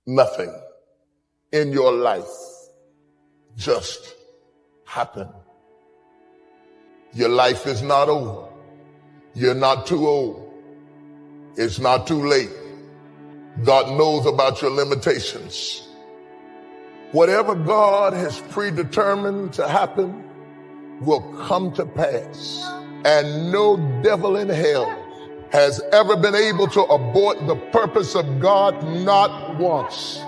Nothing in your life just happened. Your life is not over. You're not too old. It's not too late. God knows about your limitations. Whatever God has predetermined to happen will come to pass. And no devil in hell has ever been able to abort the purpose of God, not once.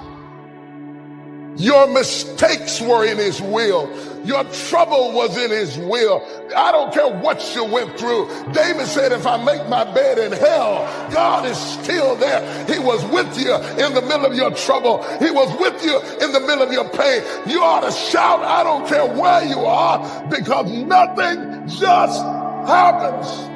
Your mistakes were in his will. Your trouble was in his will. I don't care what you went through. David said, if I make my bed in hell, God is still there. He was with you in the middle of your trouble. He was with you in the middle of your pain. You ought to shout, I don't care where you are, because nothing just happens.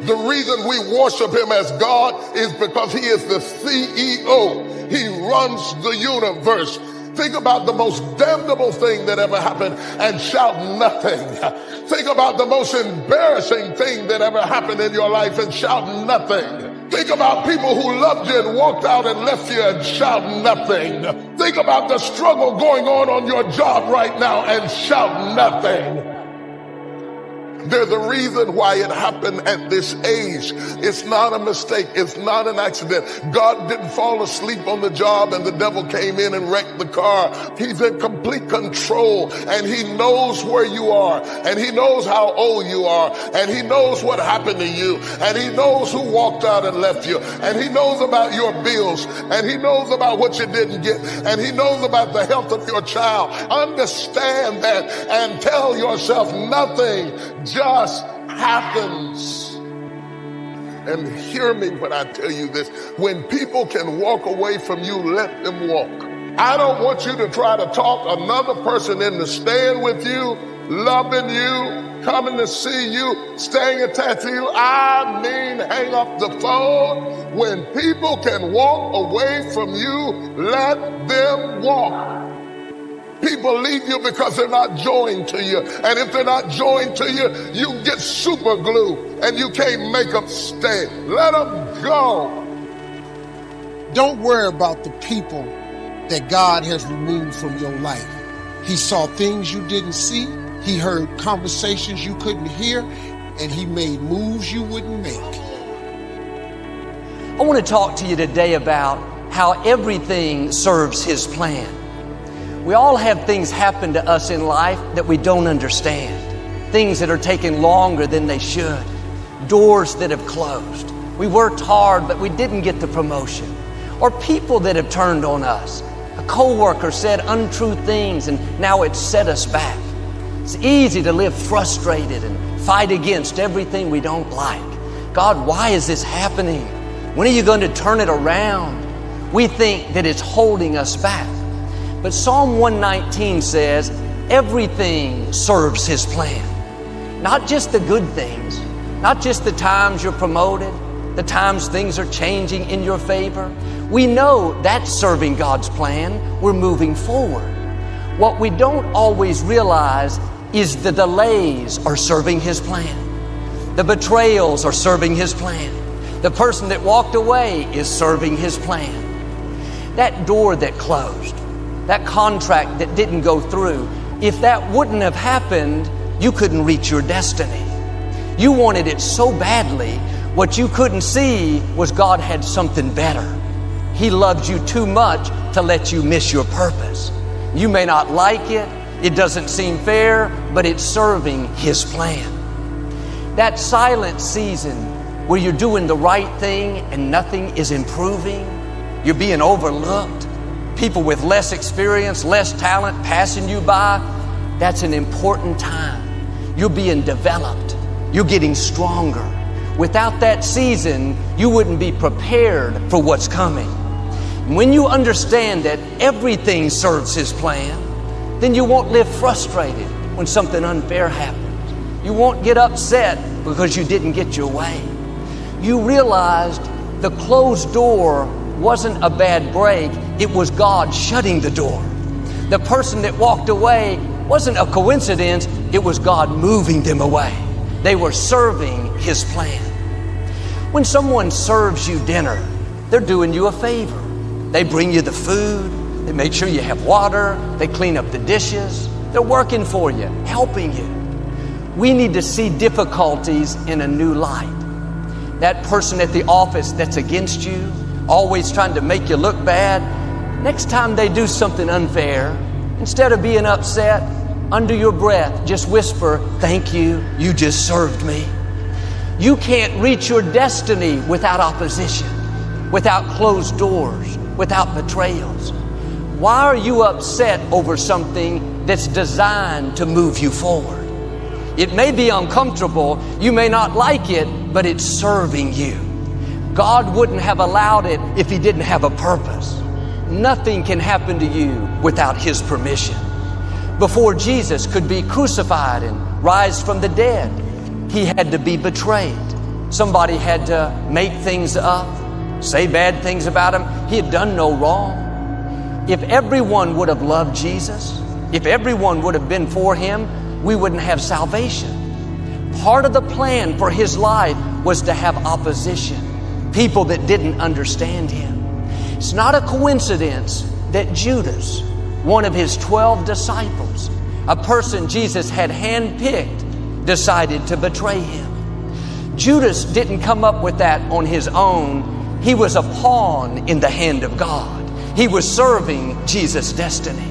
The reason we worship him as God is because he is the CEO. He runs the universe. Think about the most damnable thing that ever happened and shout nothing. Think about the most embarrassing thing that ever happened in your life and shout nothing. Think about people who loved you and walked out and left you and shout nothing. Think about the struggle going on your job right now and shout nothing. There's a reason why it happened at this age. It's not a mistake. It's not an accident. God didn't fall asleep on the job and the devil came in and wrecked the car. He's in complete control and he knows where you are and he knows how old you are and he knows what happened to you and he knows who walked out and left you and he knows about your bills and he knows about what you didn't get and he knows about the health of your child. Understand that and tell yourself nothing just happens. And hear me when I tell you this. When people can walk away from you, let them walk. I don't want you to try to talk another person into staying with you, loving you, coming to see you, staying attached to you. I mean, hang up the phone. When people can walk away from you, let them walk. People leave you because they're not joined to you. And if they're not joined to you, you get super glue and you can't make them stay. Let them go. Don't worry about the people that God has removed from your life. He saw things you didn't see. He heard conversations you couldn't hear. And he made moves you wouldn't make. I want to talk to you today about how everything serves his plan. We all have things happen to us in life that we don't understand. Things that are taking longer than they should. Doors that have closed. We worked hard, but we didn't get the promotion. Or people that have turned on us. A coworker said untrue things and now it's set us back. It's easy to live frustrated and fight against everything we don't like. God, why is this happening? When are you going to turn it around? We think that it's holding us back. But Psalm 119 says, everything serves his plan. Not just the good things, not just the times you're promoted, the times things are changing in your favor. We know that's serving God's plan. We're moving forward. What we don't always realize is the delays are serving his plan. The betrayals are serving his plan. The person that walked away is serving his plan. That door that closed, that contract that didn't go through, if that wouldn't have happened, you couldn't reach your destiny. You wanted it so badly, what you couldn't see was God had something better. He loved you too much to let you miss your purpose. You may not like it, it doesn't seem fair, but it's serving his plan. That silent season where you're doing the right thing and nothing is improving, you're being overlooked, people with less experience, less talent passing you by, that's an important time. You're being developed. You're getting stronger. Without that season, you wouldn't be prepared for what's coming. When you understand that everything serves his plan, then you won't live frustrated when something unfair happens. You won't get upset because you didn't get your way. You realized the closed door wasn't a bad break, it was God shutting the door. The person that walked away wasn't a coincidence, it was God moving them away. They were serving his plan. When someone serves you dinner, they're doing you a favor. They bring you the food. They make sure you have water. They clean up the dishes. They're working for you, helping you. We need to see difficulties in a new light. That person at the office that's against you, always trying to make you look bad, next time they do something unfair, instead of being upset, under your breath, just whisper, "Thank you, you just served me." You can't reach your destiny without opposition, without closed doors, without betrayals. Why are you upset over something that's designed to move you forward? It may be uncomfortable, you may not like it, but it's serving you. God wouldn't have allowed it if He didn't have a purpose. Nothing can happen to you without His permission. Before Jesus could be crucified and rise from the dead, He had to be betrayed. Somebody had to make things up, say bad things about Him. He had done no wrong. If everyone would have loved Jesus, if everyone would have been for Him, we wouldn't have salvation. Part of the plan for His life was to have opposition, people that didn't understand Him. It's not a coincidence that Judas, one of His 12 disciples, a person Jesus had handpicked, decided to betray Him. Judas didn't come up with that on his own. He was a pawn in the hand of God. He was serving Jesus' destiny.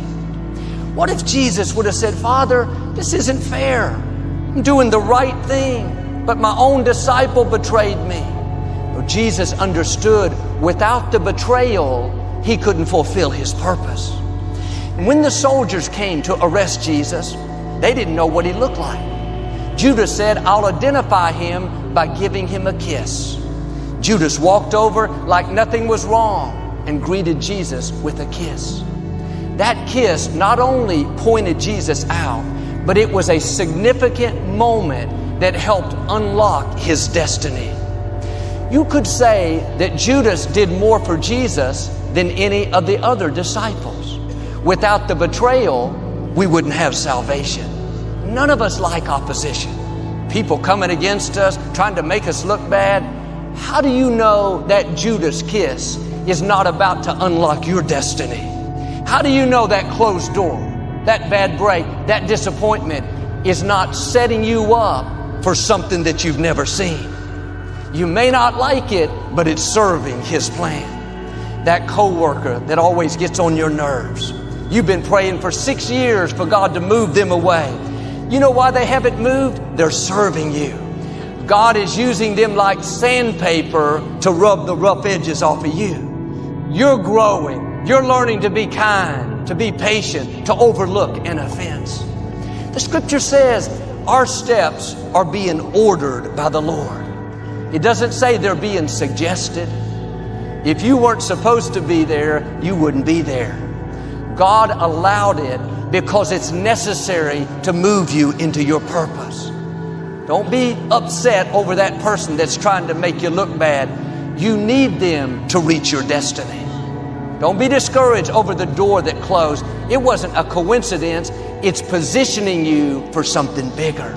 What if Jesus would have said, "Father, this isn't fair. I'm doing the right thing, but my own disciple betrayed me." But Jesus understood without the betrayal, He couldn't fulfill His purpose. And when the soldiers came to arrest Jesus, they didn't know what He looked like. Judas said, "I'll identify Him by giving Him a kiss." Judas walked over like nothing was wrong and greeted Jesus with a kiss. That kiss not only pointed Jesus out, but it was a significant moment that helped unlock His destiny. You could say that Judas did more for Jesus than any of the other disciples. Without the betrayal, we wouldn't have salvation. None of us like opposition. People coming against us, trying to make us look bad. How do you know that Judas kiss is not about to unlock your destiny? How do you know that closed door, that bad break, that disappointment is not setting you up for something that you've never seen? You may not like it, but it's serving His plan. That coworker that always gets on your nerves. You've been praying for 6 years for God to move them away. You know why they haven't moved? They're serving you. God is using them like sandpaper to rub the rough edges off of you. You're growing. You're learning to be kind, to be patient, to overlook an offense. The Scripture says our steps are being ordered by the Lord. It doesn't say they're being suggested. If you weren't supposed to be there, you wouldn't be there. God allowed it because it's necessary to move you into your purpose. Don't be upset over that person that's trying to make you look bad. You need them to reach your destiny. Don't be discouraged over the door that closed. It wasn't a coincidence. It's positioning you for something bigger.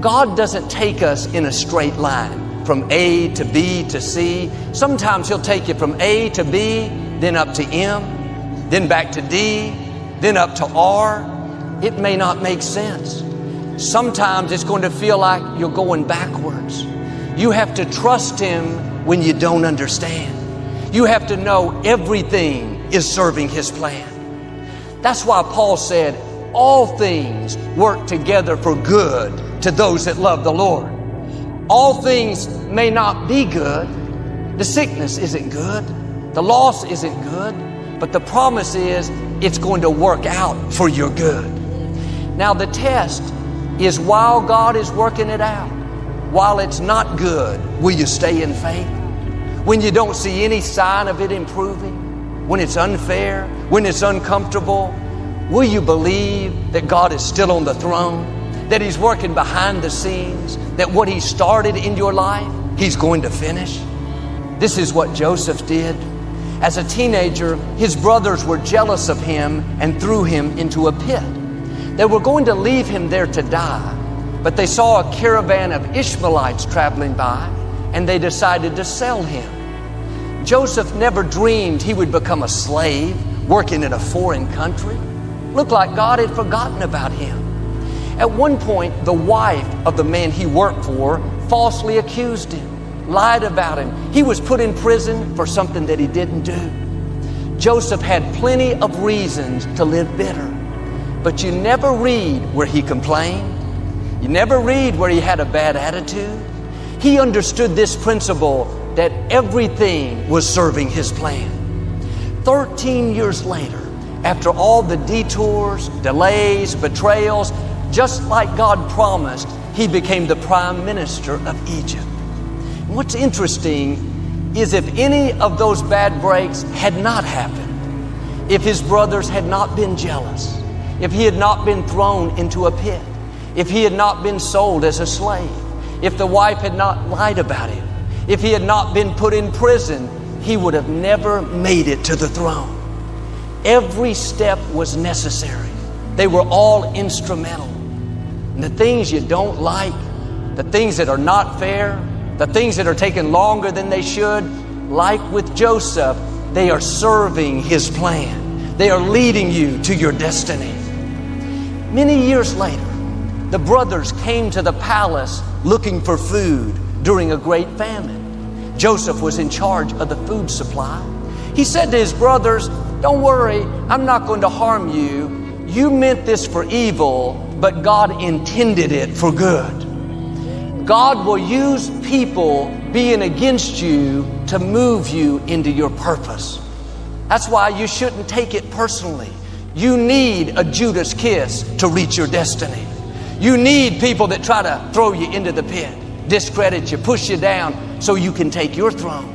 God doesn't take us in a straight line from A to B to C. Sometimes He'll take you from A to B, then up to M, then back to D, then up to R. It may not make sense. Sometimes it's going to feel like you're going backwards. You have to trust Him when you don't understand. You have to know everything is serving His plan. That's why Paul said, all things work together for good to those that love the Lord. All things may not be good. The sickness isn't good. The loss isn't good. But the promise is it's going to work out for your good. Now the test is while God is working it out, while it's not good, will you stay in faith? When you don't see any sign of it improving, when it's unfair, when it's uncomfortable, will you believe that God is still on the throne, that He's working behind the scenes, that what He started in your life, He's going to finish? This is what Joseph did. As a teenager, his brothers were jealous of him and threw him into a pit. They were going to leave him there to die, but they saw a caravan of Ishmaelites traveling by, and they decided to sell him. Joseph never dreamed he would become a slave working in a foreign country. Looked like God had forgotten about him. At one point, the wife of the man he worked for falsely accused him, lied about him. He was put in prison for something that he didn't do. Joseph had plenty of reasons to live bitter, but you never read where he complained. You never read where he had a bad attitude. He understood this principle that everything was serving his plan. 13 years later, after all the detours, delays, betrayals, just like God promised, he became the prime minister of Egypt. And what's interesting is if any of those bad breaks had not happened, if his brothers had not been jealous, if he had not been thrown into a pit, if he had not been sold as a slave, if the wife had not lied about him, if he had not been put in prison, he would have never made it to the throne. Every step was necessary. They were all instrumental. And the things you don't like, the things that are not fair, the things that are taking longer than they should, like with Joseph, they are serving his plan. They are leading you to your destiny. Many years later, the brothers came to the palace looking for food during a great famine. Joseph was in charge of the food supply. He said to his brothers, "Don't worry, I'm not going to harm you. You meant this for evil, but God intended it for good." God will use people being against you to move you into your purpose. That's why you shouldn't take it personally. You need a Judas kiss to reach your destiny. You need people that try to throw you into the pit, discredit you, push you down so you can take your throne.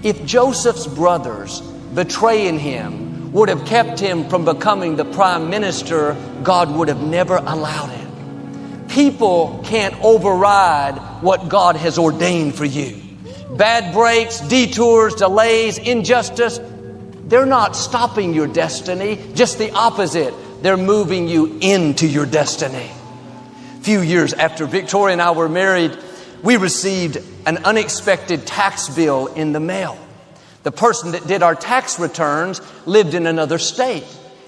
If Joseph's brothers betraying him would have kept him from becoming the prime minister, God would have never allowed it. People can't override what God has ordained for you. Bad breaks, detours, delays, injustice, they're not stopping your destiny. Just the opposite. They're moving you into your destiny. A few years after Victoria and I were married, we received an unexpected tax bill in the mail. The person that did our tax returns lived in another state.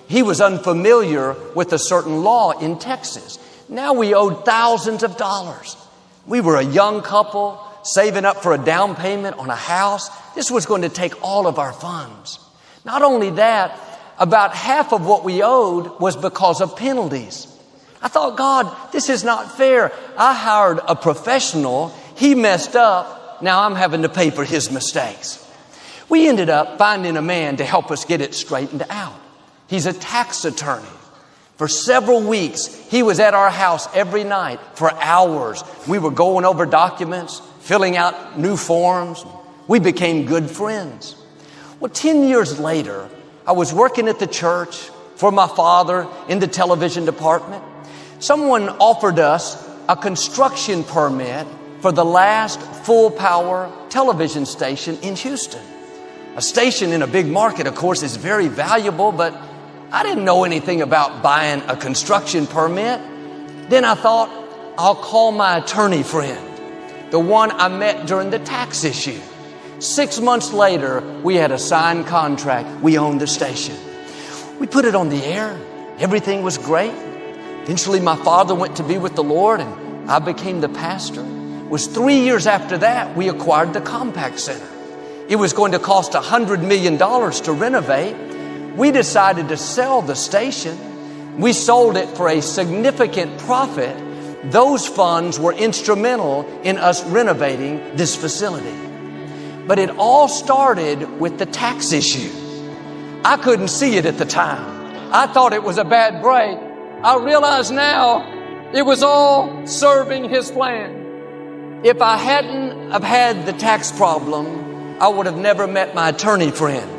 He was unfamiliar with a certain law in Texas. Now we owed thousands of dollars. We were a young couple saving up for a down payment on a house. This was going to take all of our funds. Not only that, about half of what we owed was because of penalties. I thought, God, this is not fair. I hired a professional. He messed up. Now I'm having to pay for his mistakes. We ended up finding a man to help us get it straightened out. He's a tax attorney. For several weeks, he was at our house every night for hours. We were going over documents, filling out new forms. We became good friends. Well, 10 years later, I was working at the church for my father in the television department. Someone offered us a construction permit for the last full-power television station in Houston. A station in a big market, of course, is very valuable, but I didn't know anything about buying a construction permit. Then I thought, I'll call my attorney friend, the one I met during the tax issue. 6 months later, we had a signed contract. We owned the station. We put it on the air. Everything was great. Eventually, my father went to be with the Lord, and I became the pastor. It was 3 years after that, we acquired the Compact Center. It was going to cost $100 million to renovate. We decided to sell the station. We sold it for a significant profit. Those funds were instrumental in us renovating this facility. But it all started with the tax issue. I couldn't see it at the time. I thought it was a bad break. I realize now it was all serving his plan. If I hadn't have had the tax problem, I would have never met my attorney friend.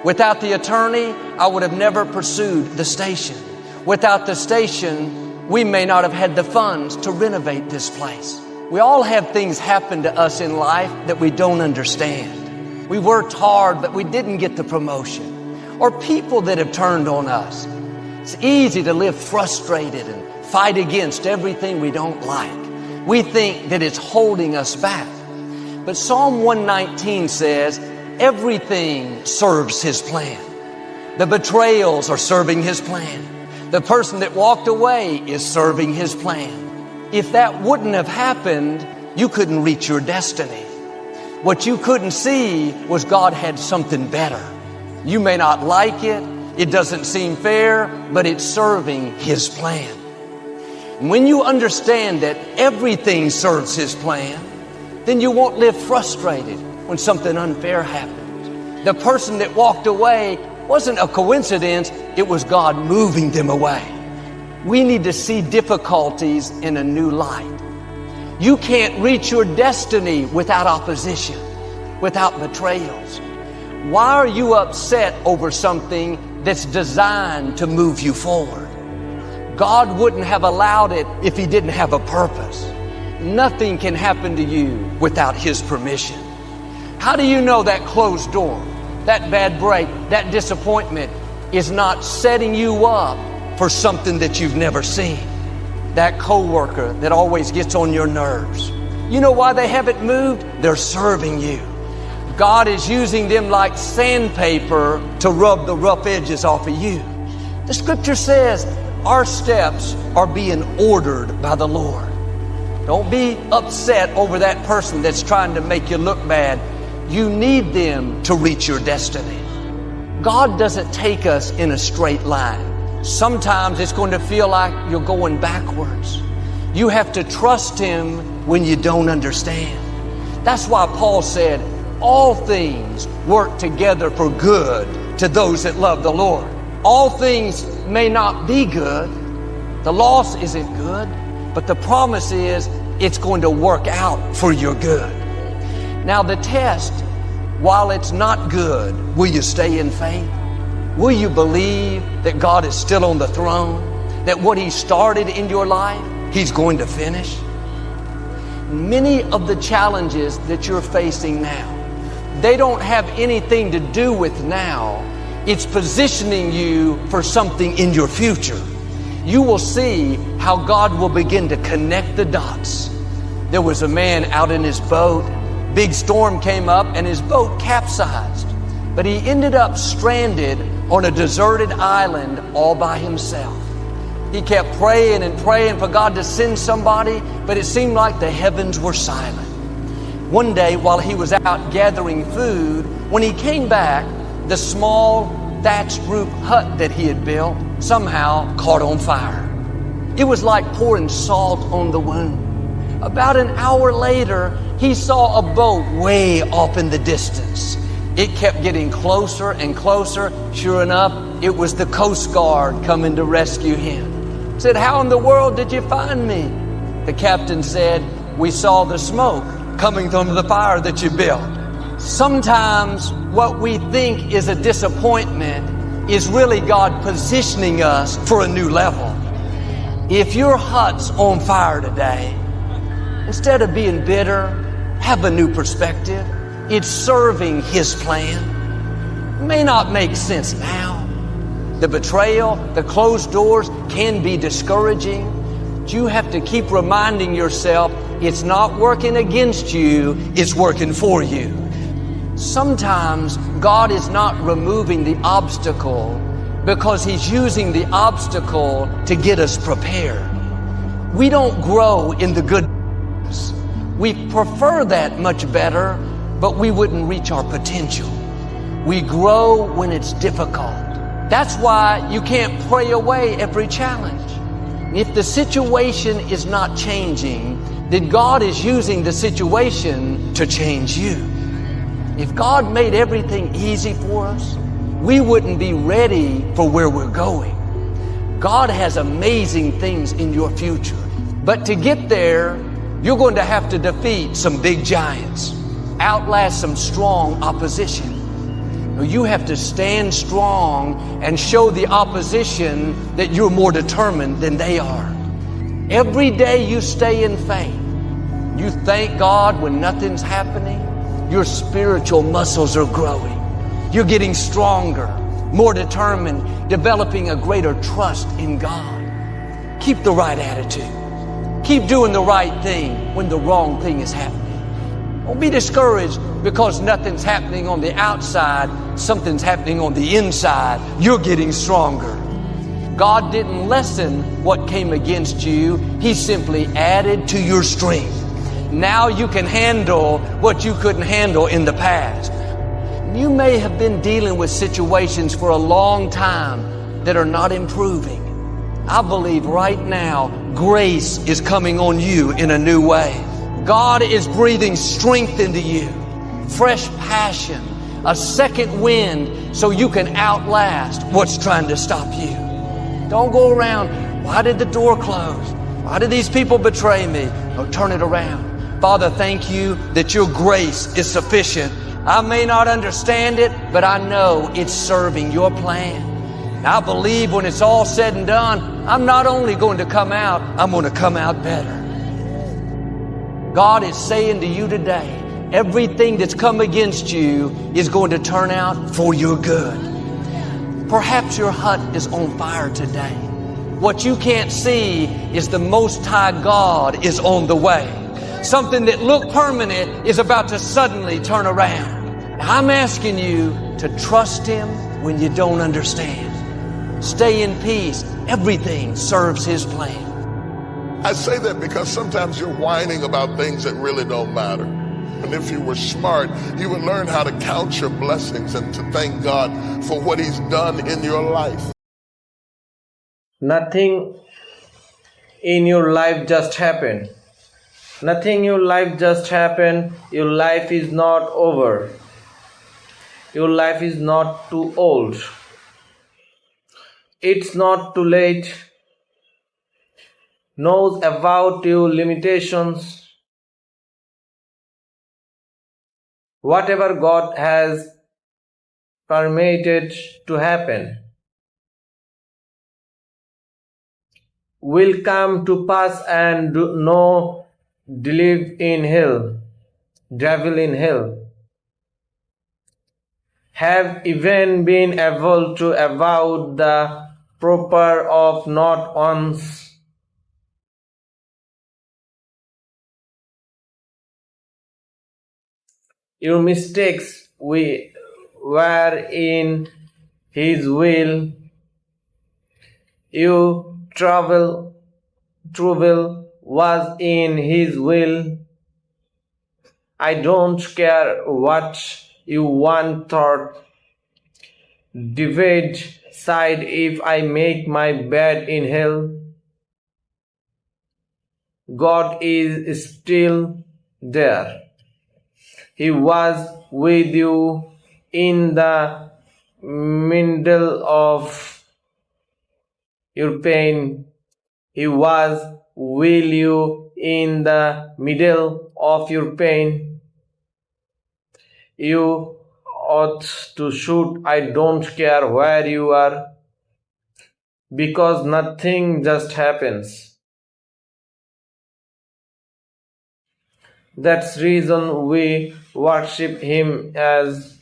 Without the attorney, I would have never pursued the station. Without the station, we may not have had the funds to renovate this place. We all have things happen to us in life that we don't understand. We worked hard, but we didn't get the promotion. Or people that have turned on us. It's easy to live frustrated and fight against everything we don't like. We think that it's holding us back. But Psalm 119 says, everything serves His plan. The betrayals are serving His plan. The person that walked away is serving His plan. If that wouldn't have happened, you couldn't reach your destiny. What you couldn't see was God had something better. You may not like it. It doesn't seem fair, but it's serving His plan. When you understand that everything serves His plan, then you won't live frustrated when something unfair happens. The person that walked away wasn't a coincidence, it was God moving them away. We need to see difficulties in a new light. You can't reach your destiny without opposition, without betrayals. Why are you upset over something that's designed to move you forward? God wouldn't have allowed it if He didn't have a purpose. Nothing can happen to you without His permission. How do you know that closed door, that bad break, that disappointment is not setting you up for something that you've never seen? That coworker that always gets on your nerves. You know why they haven't moved? They're serving you. God is using them like sandpaper to rub the rough edges off of you. The scripture says our steps are being ordered by the Lord. Don't be upset over that person that's trying to make you look bad. You need them to reach your destiny. God doesn't take us in a straight line. Sometimes it's going to feel like you're going backwards. You have to trust Him when you don't understand. That's why Paul said, all things work together for good to those that love the Lord. All things may not be good. The loss isn't good, but the promise is it's going to work out for your good. Now the test, while it's not good, will you stay in faith? Will you believe that God is still on the throne? That what He started in your life, He's going to finish? Many of the challenges that you're facing now, they don't have anything to do with now. It's positioning you for something in your future. You will see how God will begin to connect the dots. There was a man out in his boat. Big storm came up and his boat capsized. But he ended up stranded on a deserted island all by himself. He kept praying and praying for God to send somebody, but it seemed like the heavens were silent. One day while he was out gathering food, when he came back, the small thatched roof hut that he had built somehow caught on fire. It was like pouring salt on the wound. About an hour later, he saw a boat way off in the distance. It kept getting closer and closer. Sure enough, it was the Coast Guard coming to rescue him. He said, "How in the world did you find me?" The captain said, "We saw the smoke coming from the fire that you built." Sometimes what we think is a disappointment is really God positioning us for a new level. If your hut's on fire today, instead of being bitter, have a new perspective. It's serving His plan. It may not make sense now. The betrayal, the closed doors can be discouraging. But you have to keep reminding yourself it's not working against you, it's working for you. Sometimes God is not removing the obstacle because He's using the obstacle to get us prepared. We don't grow in the good times. We prefer that much better, but we wouldn't reach our potential. We grow when it's difficult. That's why you can't pray away every challenge. If the situation is not changing, then God is using the situation to change you. If God made everything easy for us, we wouldn't be ready for where we're going. God has amazing things in your future. But to get there, you're going to have to defeat some big giants, outlast some strong opposition. You have to stand strong and show the opposition that you're more determined than they are. Every day you stay in faith. You thank God when nothing's happening. Your spiritual muscles are growing. You're getting stronger, more determined, developing a greater trust in God. Keep the right attitude. Keep doing the right thing when the wrong thing is happening. Don't be discouraged because nothing's happening on the outside, something's happening on the inside. You're getting stronger. God didn't lessen what came against you. He simply added to your strength. Now you can handle what you couldn't handle in the past. You may have been dealing with situations for a long time that are not improving. I believe right now grace is coming on you in a new way. God is breathing strength into you, fresh passion, a second wind so you can outlast what's trying to stop you. Don't go around, why did the door close? Why did these people betray me? No, turn it around. Father, thank you that your grace is sufficient. I may not understand it, but I know it's serving your plan. I believe when it's all said and done, I'm not only going to come out, I'm going to come out better. God is saying to you today, everything that's come against you is going to turn out for your good. Perhaps your hut is on fire today. What you can't see is the Most High God is on the way. Something that looked permanent is about to suddenly turn around. I'm asking you to trust Him when you don't understand. Stay in peace. Everything serves His plan. I say that because sometimes you're whining about things that really don't matter. And if you were smart, you would learn how to count your blessings and to thank God for what He's done in your life. Nothing in your life just happened. Nothing in your life just happened. Your life is not over. Your life is not too old. It's not too late. Knows about your limitations. Whatever God has permitted to happen will come to pass, and no devil in hell have even been able to avoid the proper of not once. Your mistakes were in His will. Your trouble was in His will. I don't care what you want thought. Divide side if I make my bed in hell. God is still there. He was with you in the middle of your pain. He was with you in the middle of your pain. You ought to shoot. I don't care where you are, because nothing just happens. That's reason we worship Him is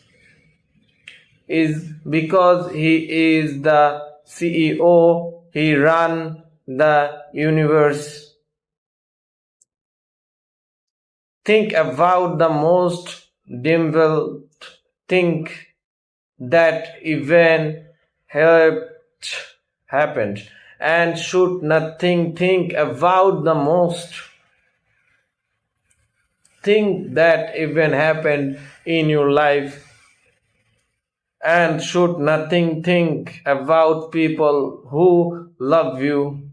because He is the CEO. He runs the universe. Think about the most difficult thing that even happened, and should nothing think about the most thing that even happened in your life, and should nothing think about people who love you.